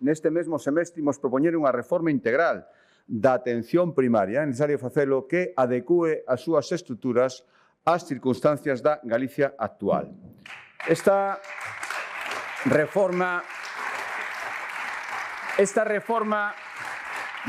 neste mesmo semestre, imos propoñer unha reforma integral da atención primaria. É necesario facelo que adecue as súas estruturas ás circunstancias da Galicia actual. Esta reforma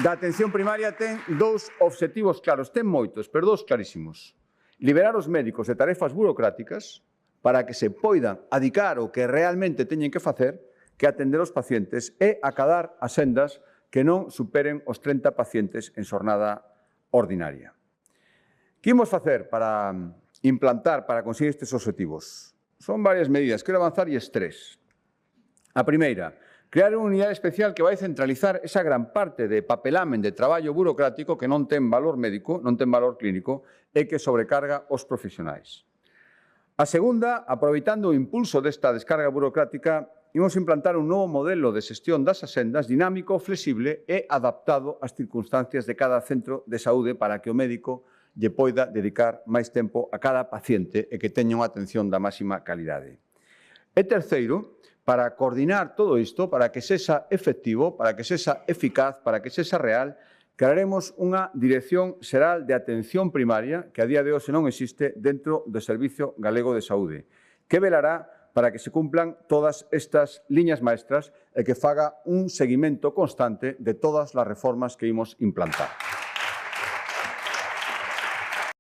da atención primaria ten dous obxectivos claros, ten moitos, pero dous clarísimos. Liberar os médicos de tarefas burocráticas para que se poidan adicar o que realmente teñen que facer, que atender os pacientes e acadar as sendas que non superen os 30 pacientes en xornada ordinaria. Que imos facer para implantar, para conseguir estes obxectivos? Son varias medidas, quero avanzar e tres. A primeira, crear unha unidade especial que vai centralizar esa gran parte de papelamen de traballo burocrático que non ten valor médico, non ten valor clínico e que sobrecarga os profesionais. A segunda, aproveitando o impulso desta descarga burocrática, imos implantar un novo modelo de xestión das asendas dinámico, flexible e adaptado ás circunstancias de cada centro de saúde para que o médico lle poida dedicar máis tempo a cada paciente e que teña unha atención da máxima calidade. E terceiro, para coordinar todo isto, para que sexa efectivo, para que sexa eficaz, para que sexa real, crearemos unha Dirección Xeral de Atención Primaria, que a día de hoxe non existe dentro do Servicio Galego de Saúde, que velará para que se cumplan todas estas liñas maestras e que faga un seguimento constante de todas as reformas que imos implantar.